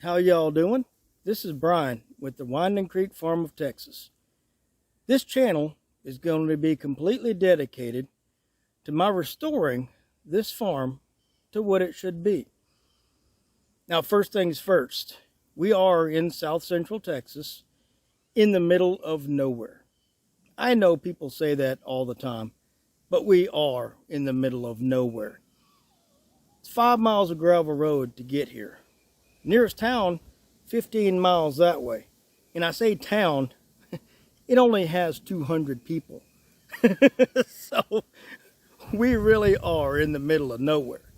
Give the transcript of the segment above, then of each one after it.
How y'all doing? This is Brian with the Winding Creek Farm of Texas. This channel is going to be completely dedicated to my restoring this farm to what it should be. Now, first things first, we are in South Central Texas in the middle of nowhere. I know people say that all the time, but we are in the middle of nowhere. It's 5 miles of gravel road to get here. Nearest town, 15 miles that way. And I say town, it only has 200 people. So we really are in the middle of nowhere.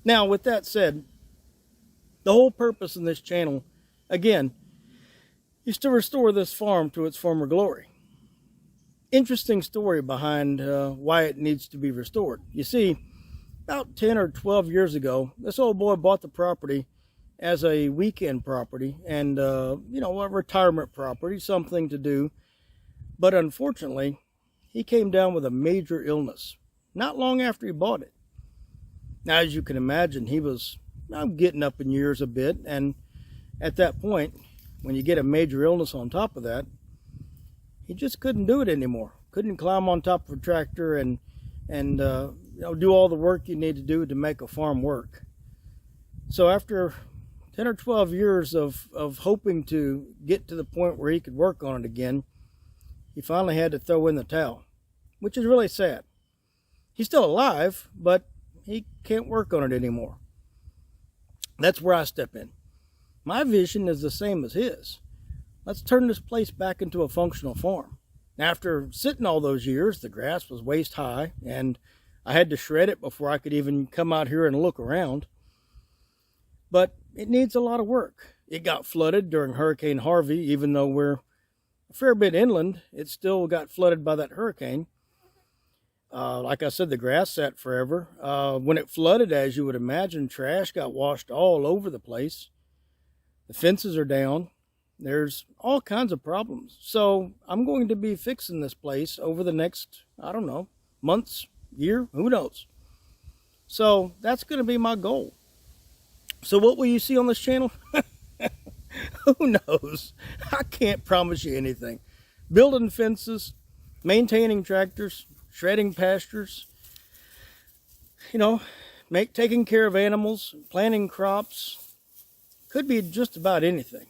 Now, with that said, the whole purpose in this channel, again, is to restore this farm to its former glory. Interesting story behind why it needs to be restored. You see, about 10 or 12 years ago, this old boy bought the property as a weekend property and, a retirement property, something to do. But unfortunately, he came down with a major illness not long after he bought it. Now, as you can imagine, he was getting up in years a bit. And at that point, when you get a major illness on top of that, he just couldn't do it anymore. Couldn't climb on top of a tractor and do all the work you need to do to make a farm work. So after 10 or 12 years of hoping to get to the point where he could work on it again, he finally had to throw in the towel, which is really sad. He's still alive, but he can't work on it anymore. That's where I step in. My vision is the same as his. Let's turn this place back into a functional farm. After sitting all those years, the grass was waist high, and I had to shred it before I could even come out here and look around. But it needs a lot of work. It got flooded during Hurricane Harvey. Even though we're a fair bit inland, it still got flooded by that hurricane. Like I said, the grass sat forever. When it flooded, as you would imagine, trash got washed all over the place. The fences are down. There's all kinds of problems. So I'm going to be fixing this place over the next, months, year, who knows. So that's going to be my goal. So what will you see on this channel? Who knows? I can't promise you anything. Building fences, maintaining tractors, shredding pastures, taking care of animals, planting crops. Could be just about anything.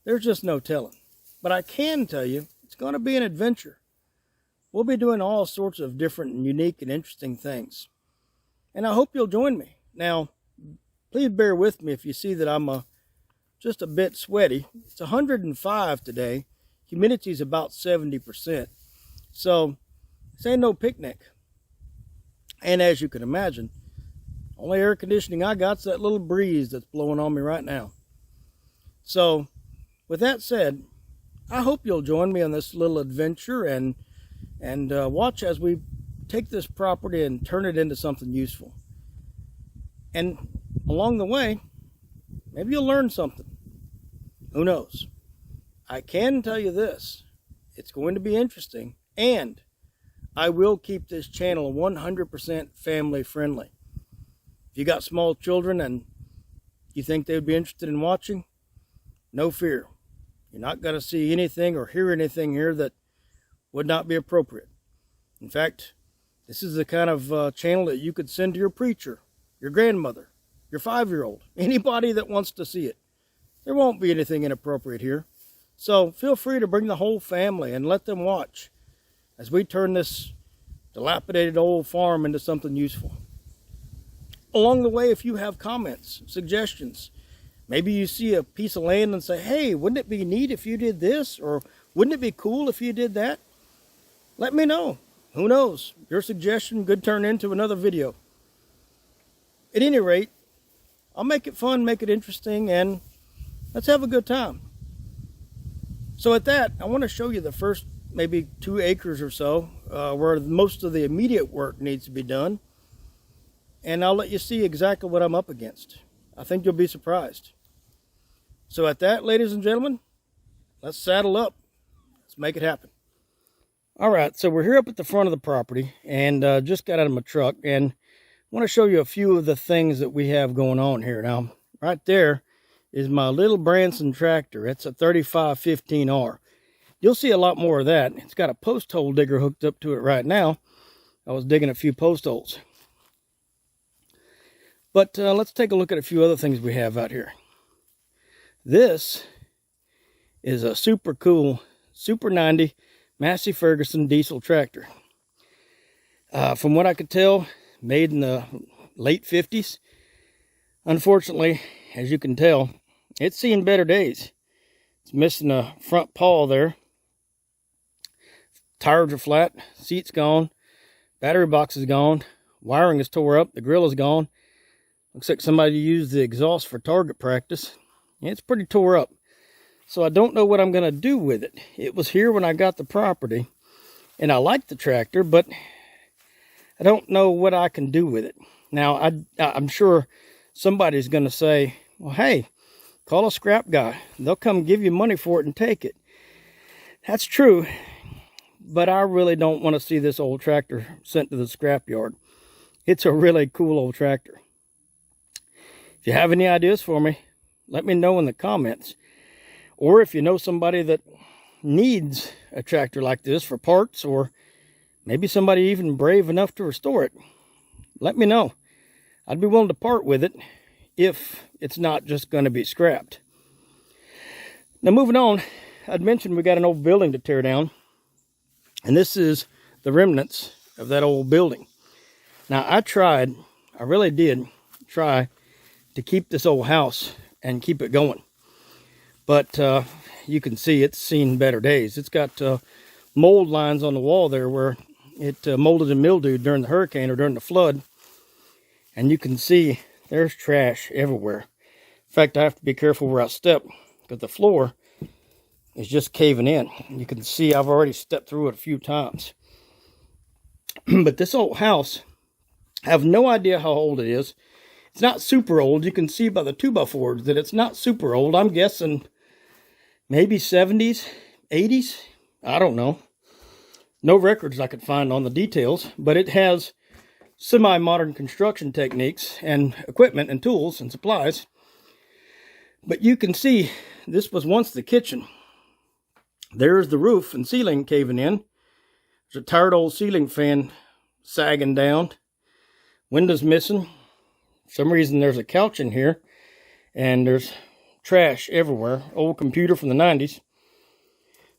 There's just no telling. But I can tell you, it's going to be an adventure. We'll be doing all sorts of different and unique and interesting things. And I hope you'll join me. Now, please bear with me if you see that I'm just a bit sweaty. It's 105 today. Humidity is about 70%. So this ain't no picnic. And as you can imagine, only air conditioning I got's that little breeze that's blowing on me right now. So with that said, I hope you'll join me on this little adventure and watch as we take this property and turn it into something useful. And along the way, maybe you'll learn something. Who knows? I can tell you this. It's going to be interesting, and I will keep this channel 100% family friendly. If you got small children and you think they would be interested in watching, no fear. You're not going to see anything or hear anything here that would not be appropriate. In fact, this is the kind of channel that you could send to your preacher, your grandmother, your 5-year-old, anybody that wants to see it. There won't be anything inappropriate here. So feel free to bring the whole family and let them watch as we turn this dilapidated old farm into something useful. Along the way, if you have comments, suggestions, maybe you see a piece of land and say, hey, wouldn't it be neat if you did this? Or wouldn't it be cool if you did that? Let me know. Who knows? Your suggestion could turn into another video. At any rate, I'll make it fun, make it interesting, and let's have a good time. So at that, I want to show you the first maybe 2 acres or so where most of the immediate work needs to be done. And I'll let you see exactly what I'm up against. I think you'll be surprised. So at that, ladies and gentlemen, let's saddle up. Let's make it happen. All right, so we're here up at the front of the property and just got out of my truck and I want to show you a few of the things that we have going on here. Now, right there is my little Branson tractor. It's a 3515R. You'll see a lot more of that. It's got a post hole digger hooked up to it right now. I was digging a few post holes. But let's take a look at a few other things we have out here. This is a super cool Super 90 Massey Ferguson diesel tractor. From what I could tell, made in the late 50s. Unfortunately, as you can tell, it's seen better days. It's missing a front paw there. Tires are flat, seat's gone, battery box is gone, wiring is tore up, the grill is gone. Looks like somebody used the exhaust for target practice. It's pretty tore up. So I don't know what I'm going to do with it. It was here when I got the property, and I like the tractor, but I don't know what I can do with it. Now, I'm sure somebody's going to say, well, hey, call a scrap guy. They'll come give you money for it and take it. That's true, but I really don't want to see this old tractor sent to the scrap yard. It's a really cool old tractor. If you have any ideas for me, let me know in the comments. Or if you know somebody that needs a tractor like this for parts, or maybe somebody even brave enough to restore it, let me know. I'd be willing to part with it if it's not just going to be scrapped. Now moving on, I'd mentioned we got an old building to tear down. And this is the remnants of that old building. Now I really did try to keep this old house and keep it going. But you can see it's seen better days. It's got mold lines on the wall there where it molded and mildewed during the hurricane or during the flood. And you can see there's trash everywhere. In fact, I have to be careful where I step because the floor is just caving in. You can see I've already stepped through it a few times. But this old house, I have no idea how old it is. It's not super old. You can see by the 2x4s that it's not super old. I'm guessing maybe 70s, 80s. I don't know. No records I could find on the details, but it has semi-modern construction techniques and equipment and tools and supplies. But you can see this was once the kitchen. There's the roof and ceiling caving in. There's a tired old ceiling fan sagging down. Windows missing. For some reason there's a couch in here. And there's trash everywhere. Old computer from the 90s.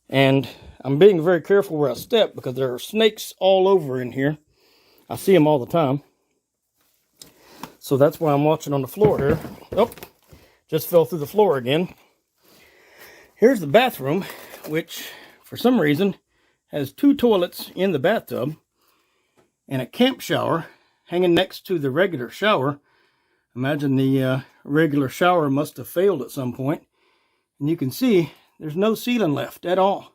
And I'm being very careful where I step because there are snakes all over in here. I see them all the time. So that's why I'm watching on the floor here. Oh, just fell through the floor again. Here's the bathroom, which for some reason has 2 toilets in the bathtub and a camp shower hanging next to the regular shower. Imagine the regular shower must have failed at some point. And you can see there's no ceiling left at all.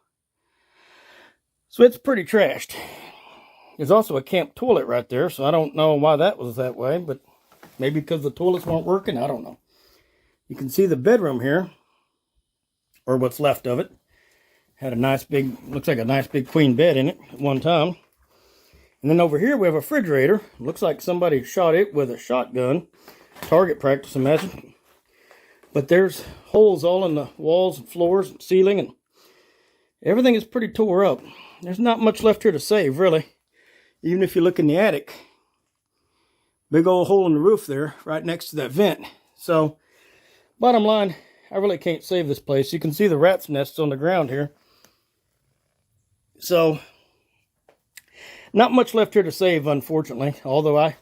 So it's pretty trashed. There's also a camp toilet right there, so I don't know why that was that way, but maybe because the toilets weren't working, I don't know. You can see the bedroom here, or what's left of it. Had a nice big, looks like a nice big queen bed in it at one time. And then over here we have a refrigerator. Looks like somebody shot it with a shotgun. Target practice, imagine. But there's holes all in the walls and floors and ceiling, and everything is pretty tore up. There's not much left here to save, really. Even if you look in the attic, big old hole in the roof there, right next to that vent. So, bottom line, I really can't save this place. You can see the rat's nests on the ground here. So, not much left here to save, unfortunately. Although I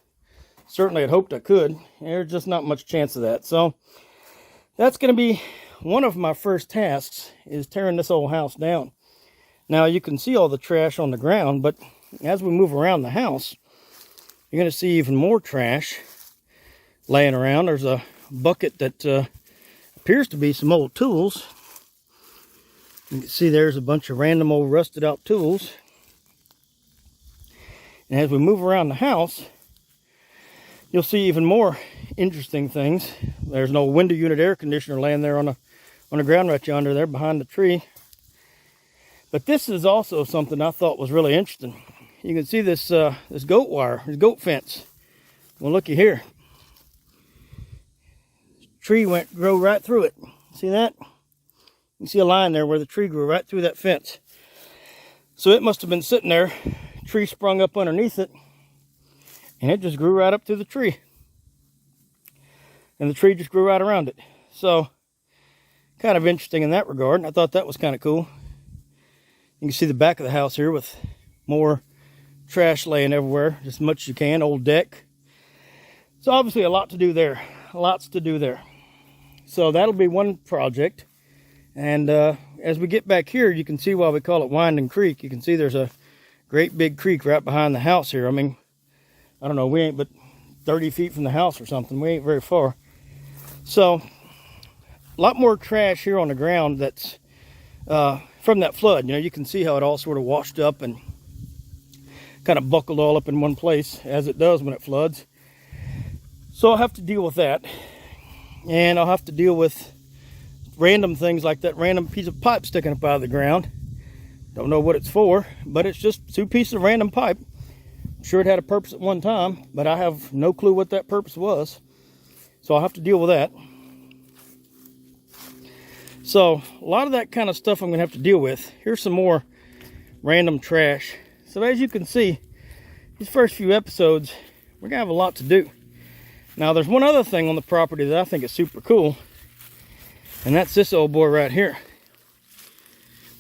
certainly had hoped I could. There's just not much chance of that. So, that's going to be one of my first tasks, is tearing this old house down. Now, you can see all the trash on the ground, but as we move around the house, you're going to see even more trash laying around. There's a bucket that appears to be some old tools. You can see there's a bunch of random old rusted out tools. And as we move around the house, you'll see even more interesting things. There's an old window unit air conditioner laying there on the ground right yonder there behind the tree. But this is also something I thought was really interesting. You can see this this goat wire, this goat fence. Well, looky here. tree grew right through it. See that? You can see a line there where the tree grew right through that fence. So it must have been sitting there. Tree sprung up underneath it, and it just grew right up through the tree. And the tree just grew right around it. So, kind of interesting in that regard. And I thought that was kind of cool. You can see the back of the house here with more trash laying everywhere, just as much as you can, old deck. So obviously a lot to do there, lots to do there. So that'll be one project. And as we get back here, you can see why we call it Winding Creek. You can see there's a great big creek right behind the house here. I mean, I don't know, we ain't but 30 feet from the house or something. We ain't very far. So a lot more trash here on the ground that's from that flood. You know, you can see how it all sort of washed up and kind of buckled all up in one place, as it does when it floods. So I'll have to deal with that. And I'll have to deal with random things like that random piece of pipe sticking up out of the ground. Don't know what it's for, but it's just two pieces of random pipe. I'm sure it had a purpose at one time, but I have no clue what that purpose was. So I'll have to deal with that. So a lot of that kind of stuff I'm going to have to deal with. Here's some more random trash. So as you can see, these first few episodes, we're going to have a lot to do. Now there's one other thing on the property that I think is super cool. And that's this old boy right here.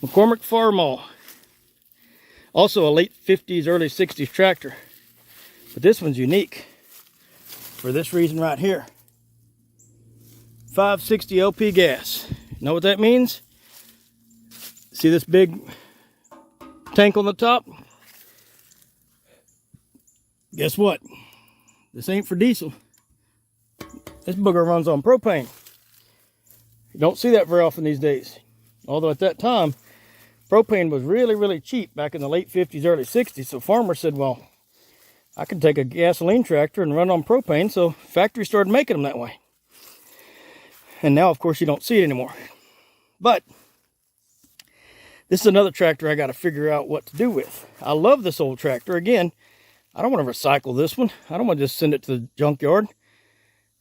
McCormick Farmall. Also a late 50s, early 60s tractor. But this one's unique for this reason right here. 560 LP gas. Know what that means? See this big tank on the top? Guess what? This ain't for diesel. This booger runs on propane. You don't see that very often these days. Although at that time, propane was really, really cheap back in the late 50s, early 60s. So farmers said, well, I can take a gasoline tractor and run on propane. So factories started making them that way. And now, of course, you don't see it anymore. But this is another tractor I got to figure out what to do with. I love this old tractor. Again, I don't want to recycle this one. I don't want to just send it to the junkyard.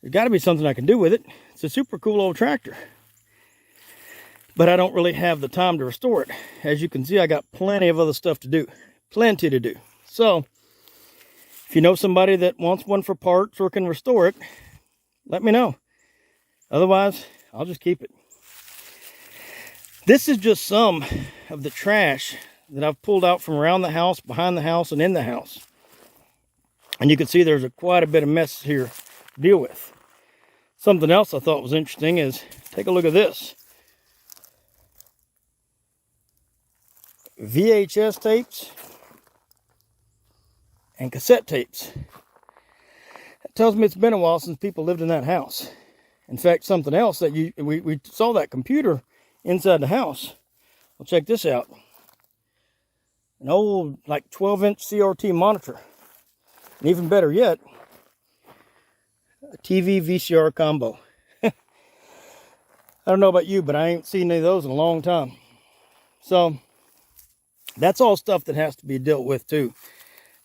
There's got to be something I can do with it. It's a super cool old tractor. But I don't really have the time to restore it. As you can see, I got plenty of other stuff to do. Plenty to do. So, if you know somebody that wants one for parts or can restore it, let me know. Otherwise, I'll just keep it. This is just some of the trash that I've pulled out from around the house, behind the house, and in the house. And you can see there's quite a bit of mess here to deal with. Something else I thought was interesting is, take a look at this. VHS tapes and cassette tapes. That tells me it's been a while since people lived in that house. In fact, something else that we saw that computer inside the house. Well, check this out. An old, like 12-inch CRT monitor. And even better yet, a TV VCR combo. I don't know about you, but I ain't seen any of those in a long time. So, that's all stuff that has to be dealt with too.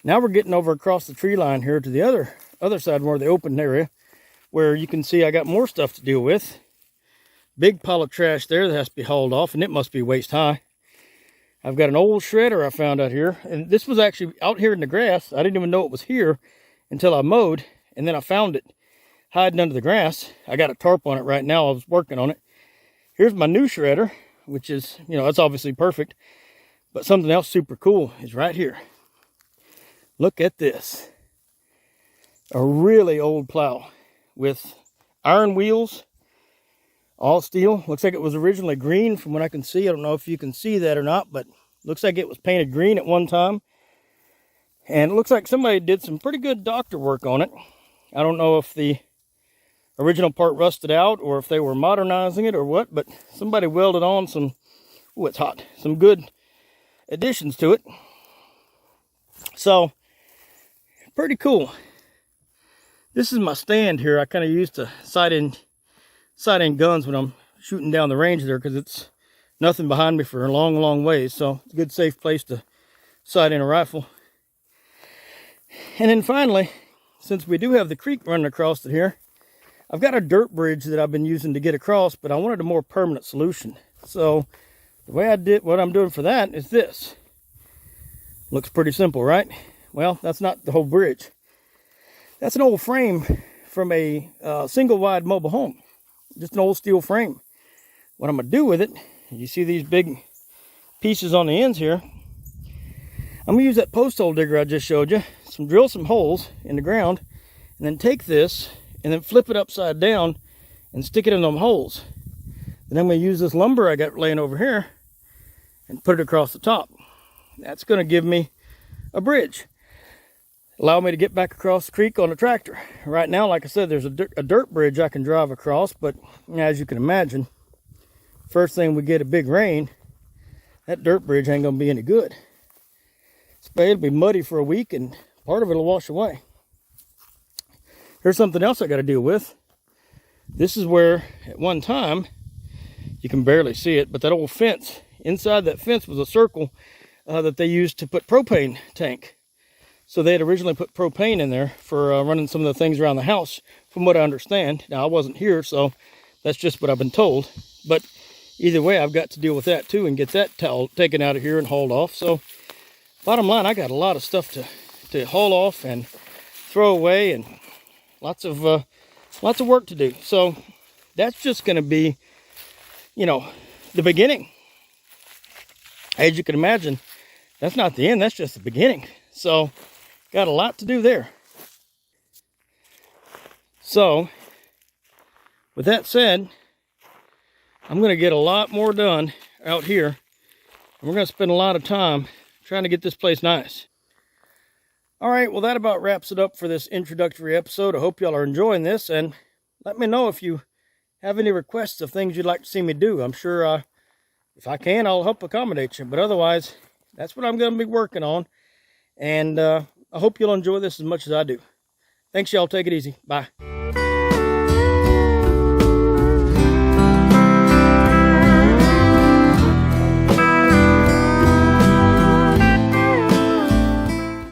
Now we're getting over across the tree line here to the other side where the open area, where you can see I got more stuff to deal with. Big pile of trash there that has to be hauled off, and it must be waist high. I've got an old shredder I found out here, and this was actually out here in the grass. I didn't even know it was here until I mowed, and then I found it hiding under the grass. I got a tarp on it right now. I was working on it. Here's my new shredder, which is, you know, that's obviously perfect. But something else super cool is right here. Look at this. A really old plow with iron wheels, all steel. Looks like it was originally green from what I can see. I don't know if you can see that or not, but looks like it was painted green at one time. And it looks like somebody did some pretty good doctor work on it. I don't know if the original part rusted out or if they were modernizing it or what, but somebody welded on some, oh, it's hot, some good additions to it. So, pretty cool. This is my stand here. I kind of used to sight in guns when I'm shooting down the range there, because it's nothing behind me for a long, long ways. So it's a good, safe place to sight in a rifle. And then finally, since we do have the creek running across it here, I've got a dirt bridge that I've been using to get across, but I wanted a more permanent solution. So the way what I'm doing for that is this. Looks pretty simple, right? Well, that's not the whole bridge. That's an old frame from a single wide mobile home. Just an old steel frame. What I'm gonna do with it, you see these big pieces on the ends here. I'm gonna use that post hole digger I just showed you, drill some holes in the ground, and then take this and then flip it upside down and stick it in them holes. Then I'm gonna use this lumber I got laying over here and put it across the top. That's gonna give me a bridge. Allow me to get back across the creek on a tractor. Right now, like I said, there's a dirt bridge I can drive across, but as you can imagine, first thing we get a big rain, that dirt bridge ain't gonna be any good. It'll be muddy for a week and part of it will wash away. Here's something else I got to deal with. This is where at one time, you can barely see it, but that old fence, inside that fence was a circle that they used to put propane tank. So they had originally put propane in there for running some of the things around the house, from what I understand. Now, I wasn't here, so that's just what I've been told. But either way, I've got to deal with that too and get that taken out of here and hauled off. So bottom line, I got a lot of stuff to haul off and throw away, and lots of work to do. So that's just going to be, you know, the beginning. As you can imagine, that's not the end. That's just the beginning. So got a lot to do there. So with that said, I'm going to get a lot more done out here, and we're going to spend a lot of time trying to get this place nice. All right, well, that about wraps it up for this introductory episode. I hope y'all are enjoying this, and let me know if you have any requests of things you'd like to see me do. I'm sure if I can, I'll help accommodate you, but otherwise, that's what I'm going to be working on, and I hope you'll enjoy this as much as I do. Thanks, y'all. Take it easy. Bye.